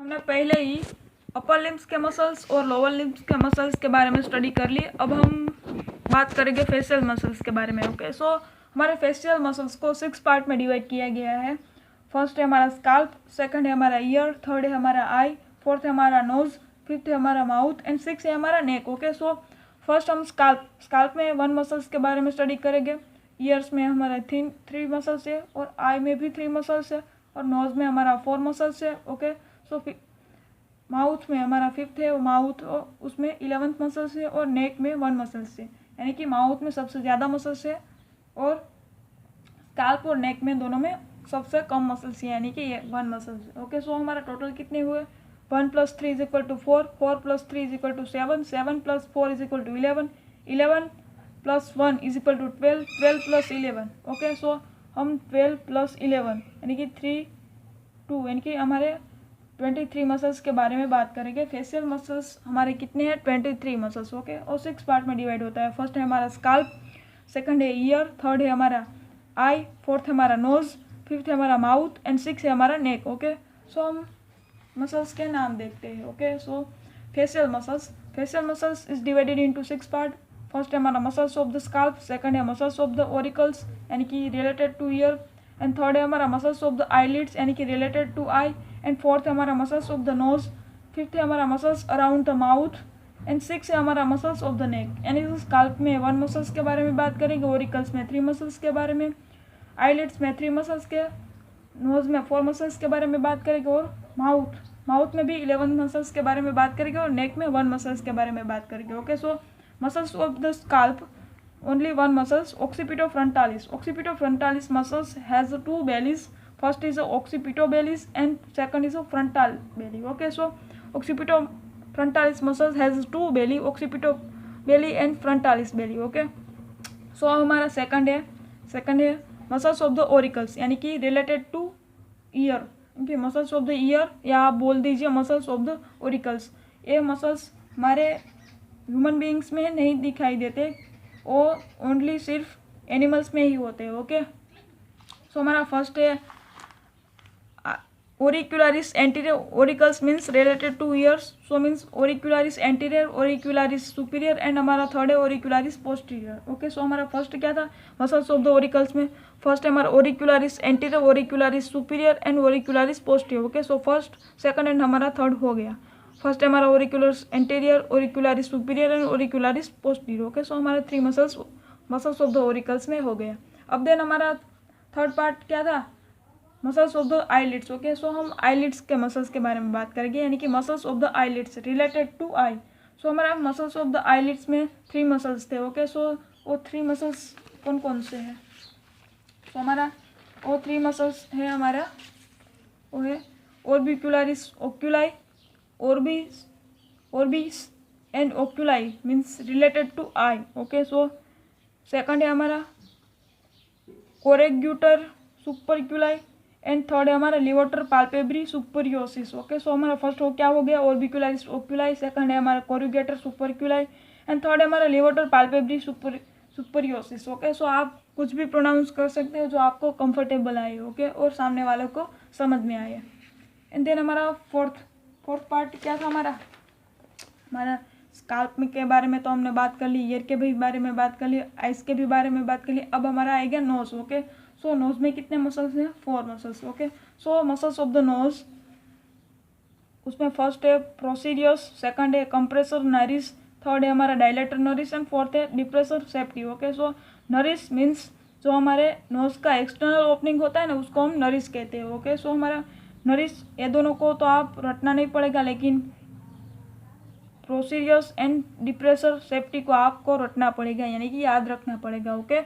हमने पहले ही upper limbs के मसल्स और लोअर लिम्स के मसल्स के बारे में स्टडी कर ली। अब हम बात करेंगे फेशियल मसल्स के बारे में। ओके, सो हमारे फेशियल मसल्स को 6 पार्ट में डिवाइड किया गया है। फर्स्ट है हमारा स्काल्प, सेकंड है हमारा ईयर, थर्ड है हमारा आई, फोर्थ है हमारा नोज, फिफ्थ है हमारा माउथ एंड सिक्स है हमारा नेक। ओके, सो फर्स्ट हम स्काल्प में 1 मसल्स के बारे में स्टडी करेंगे। ईयर्स में हमारा 3 मसल्स है और आई में भी 3 मसल्स है और नोज में हमारा 4 मसल्स है। ओके, सो माउथ में हमारा 5th है, माउथ उसमें 11th मसल्स है और नेक में 1 मसल्स है, यानी कि माउथ में सबसे ज़्यादा मसल्स है और स्काल्प और नेक में दोनों में सबसे कम मसल्स है, यानी कि ये 1 मसल्स है। ओके, सो हमारा टोटल कितने हुए? 1 + 3 = 4, 4 + 3 = 7, 7 + 4 = 11, 11 + 1 = 12, 12 + 11। ओके, सो हम 12 + 11 यानी कि 2 यानी कि हमारे 23 मसल्स के बारे में बात करेंगे। फेशियल मसल्स हमारे कितने हैं? 23 मसल्स। ओके, और 6 पार्ट में डिवाइड होता है। फर्स्ट है हमारा स्काल्प, सेकंड है ईयर, थर्ड है हमारा आई, फोर्थ है हमारा नोज, फिफ्थ है हमारा माउथ एंड सिक्स है हमारा नेक। ओके, सो हम मसल्स के नाम देखते हैं। Okay, so facial muscles is divided into 6 part. First है हमारा muscles of the scalp, second है मसल्स ऑफ द ऑरिकल्स यानी कि related to ear and third है हमारा मसल्स ऑफ द आईलिड्स यानी कि related to eye and fourth है हमारा muscles of the nose, fifth है हमारा muscles around the mouth and six है हमारा मसल्स ऑफ द नेक। यानी कि स्काल्प में 1 मसल्स के बारे में बात करेंगे, ओरिकल्स में 3 मसल्स के बारे में, आईलिड्स में 3 मसल्स के, नोज में 4 मसल्स के बारे में बात करेंगे और माउथ में भी 11 मसल्स के बारे में बात करेंगे और नेक में 1 मसल्स के बारे में बात करेंगे। Okay, so muscles of the scalp, only 1 muscles, occipitofrontalis. Occipitofrontalis muscles has 2 bellies. First is a occipitobellies and second is a frontal belly. Okay, so occipitofrontalis muscles has 2 belly, occipitobelly and frontalis belly. Okay, so हमारा second है muscles of the oracles यानी कि related to year. Okay, muscles of the year या आप बोल दीजिए muscles of the oracles. ये muscles हमारे ह्यूमन बीइंग्स में नहीं दिखाई देते, वो ओनली सिर्फ एनिमल्स में ही होते हैं। ओके, सो हमारा फर्स्ट है auricularis anterior, auricles means related to ears, so means auricularis anterior, auricularis superior and हमारा थर्ड है ओरिकुलरिस पोस्टीरियर। ओके, सो हमारा फर्स्ट क्या था मसल्स ऑफ द ओरिकल्स में? फर्स्ट है हमारा auricularis anterior, auricularis superior and auricularis posterior. Okay, so first, second and हमारा third हो गया। फर्स्ट है हमारा auricularis anterior, auricularis superior and auricularis posterior. Okay, so हमारे 3 मसल्स ऑफ द ओरिकल्स में हो गया। अब देन हमारा थर्ड पार्ट क्या था? Muscles of the eyelids. Okay, so हम आईलिड्स के मसल्स के बारे में बात करेंगे, यानी कि muscles of the eyelids related to eye. So हमारा मसल्स ऑफ द आईलिड्स में 3 मसल्स थे। ओके, सो वो 3 मसल्स कौन कौन से हैं? तो हमारा वो 3 मसल्स है हमारा, वो है ऑर्बिक्युलरिस ओक्यूलाई, orbis and oculi means related to eye. Okay, so second है हमारा कोरेग्यूटर सुपरक्यूलाई एंड थर्ड है हमारा levator palpebrae superioris. Okay, so हमारा फर्स्ट हो क्या हो गया? ऑर्बिक्युलरिस ओक्यूलाई, सेकंड है हमारा कोरेगेटर सुपरक्यूलाई एंड थर्ड है हमारा लिवोटर पाल्पेब्री सुपरियोसिस। ओके, सो आप कुछ भी प्रोनाउंस कर सकते हो जो आपको कंफर्टेबल आए। ओके, और सामने वालों को समझ में आए। एंड देन हमारा फोर्थ पार्ट क्या था? हमारा स्काल्प में के बारे में तो हमने बात कर ली, ईयर के भी बारे में बात कर ली, आइस के भी बारे में बात कर ली। अब हमारा आएगा नोज। ओके, सो नोज में कितने मसल्स हैं? 4 muscles. Okay, so muscles of the knows, उसमें फर्स्ट है प्रोसीडियस, सेकंड है कंप्रेसर नरिस, थर्ड है हमारा डायलेटर नरिस एंड फोर्थ है डिप्रेसर सेप्टी। ओके, सो नरिस मीन्स जो हमारे नोज का एक्सटर्नल ओपनिंग होता है ना, उसको हम नरिस कहते हैं। ओके, सो हमारा नरिस, ये दोनों को तो आप रटना नहीं पड़ेगा, लेकिन प्रोसीडियस एंड डिप्रेसर सेप्टी को आपको रटना पड़ेगा, यानी कि याद रखना पड़ेगा। Okay,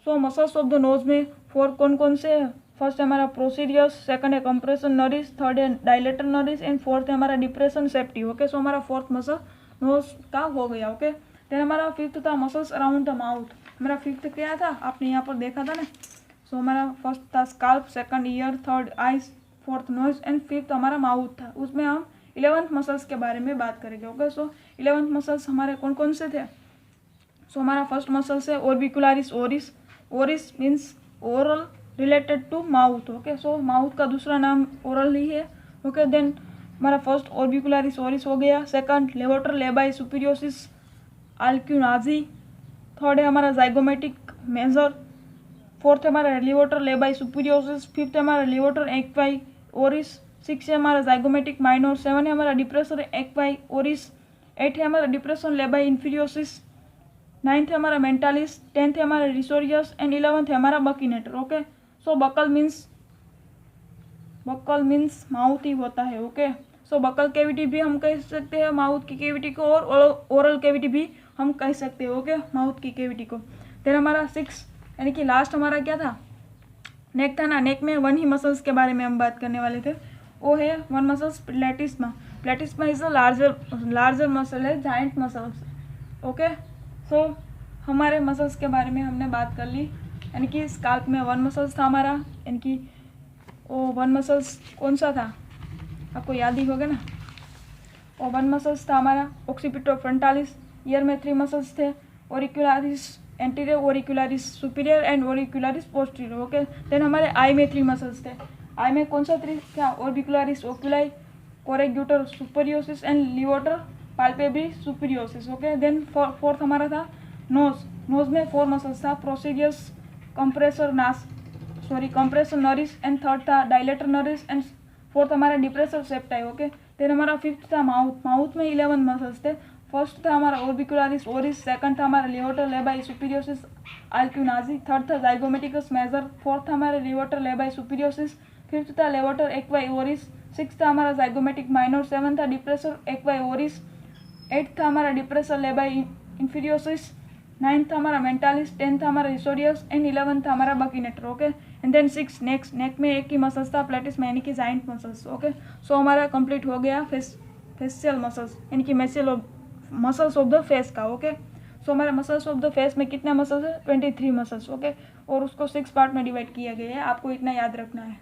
so muscles of the knows में 4 कौन कौन से है? फर्स्ट है हमारा प्रोसीडियस, सेकंड है कंप्रेशन नरिस, थर्ड है डायलेटर नरिस एंड फोर्थ है हमारा डिप्रेशन सेप्टी। ओके, सो हमारा फोर्थ मसल नोज का हो गया। ओके, देन हमारा फिफ्थ था मसल्स अराउंड द माउथ। हमारा फिफ्थ क्या था? आपने यहाँ पर देखा था ना। सो हमारा फर्स्ट था scalp, second ear, third eyes, fourth nose and fifth हमारा माउथ था। उसमें हम 11th मसल्स के बारे में बात करेंगे। ओके, सो 11th मसल्स हमारे कौन कौन से थे? सो हमारा फर्स्ट मसल्स है orbicularis oris, oris means oral related to mouth. Okay, so mouth का दूसरा नाम ओरल ही है। ओके, देन हमारा फर्स्ट ऑर्बिकुलरिस ओरिस हो गया, सेकंड लेवोटर लेबाई सुपीरियोरिस अल्क्यूनाजी, थर्ड है हमारा जाइगोमेटिक मेजर, फोर्थ है हमारा लेवोटर लेबाई सुपीरियोरिस, फिफ्थ है हमारा लेवोटर एक्वाई ओरिस, सिक्स है हमारा जाइगोमेटिक माइनर, सेवन है हमारा डिप्रेसर एक्वाई ओरिस, एट है हमारा डिप्रेशन लेबाई इन्फीरियोरिस, नाइन्थ है हमारा मेंटालिस, टेंथ है हमारा रिसोरियस एंड 11th है हमारा बकीनेटर। ओके, सो बकल मीन्स माउथ ही होता है। ओके, सो बकल कैविटी भी हम कह सकते हैं माउथ की कैविटी को, और ओरल कैविटी भी हम कह सकते हैं। ओके, माउथ की कैविटी को। फिर हमारा 6 यानी कि लास्ट हमारा क्या था, नेक था ना। नेक में वन ही मसल्स के बारे में हम बात करने वाले थे, वो है one muscles platysma. Platysma is a larger muscle है, जाइंट मसल्स। ओके, सो हमारे मसल्स के बारे में हमने बात कर ली, यानी कि स्काल्प में वन मसल्स था हमारा, यानी कि वो वन मसल्स कौन सा था आपको याद ही होगा ना, वो वन मसल्स था हमारा ऑक्सीपिटो फ्रंटालिस। ईयर में 3 मसल्स थे, auricularis anterior, auricularis superior and auricularis posterior. Okay, then हमारे आई में 3 मसल्स थे। आई में कौन सा 3 था, orbicularis oculi, corrugator superioris and levator palpebrae superioris. Okay, then fourth हमारा था नोज में 4 मसल्स था, procerus compressor naris and third था डायलेटर नरिस एंड फोर्थ हमारा डिप्रेसर सेप्टाई। ओके, देन हमारा फिफ्थ था माउथ में 11 मसल्स थे। फर्स्ट था हमारा ऑर्बिकुलारिस ओरिस, सेकंड था हमारा लेवोटर लेबाई सुपीरियोसिस अल्क्यूनाजी, थर्ड था जाइगोमेटिकस मेजर, फोर्थ था हमारा लेवोटर लेबाई सुपीरियोसिस, फिफ्थ था लेवोटर एक्वाई ओरिस, सिक्स था हमारा जाइगोमेटिक माइनर, सेवन था डिप्रेसर एक्वाई ओरिस, एट था हमारा डिप्रेसर लेबाई इन्फीरियोसिस, नाइन्थ था हमारा मेंटालिस, टेंथ था हमारा रिसोरियस एंड 11th था हमारा बकीनेटर। ओके, एंड देन 6 नेक में एक ही मसल्स था, प्लेटिस में यानी कि जाइंट मसल्स। ओके, सो हमारा कंप्लीट हो गया फेशियल मसल्स, यानी कि मसल्स ऑफ द फेस का। ओके, सो हमारे मसल्स ऑफ द फेस में कितने मसल्स है, 23 मसल्स। ओके, और उसको 6 पार्ट में डिवाइड किया गया है, आपको इतना याद रखना है।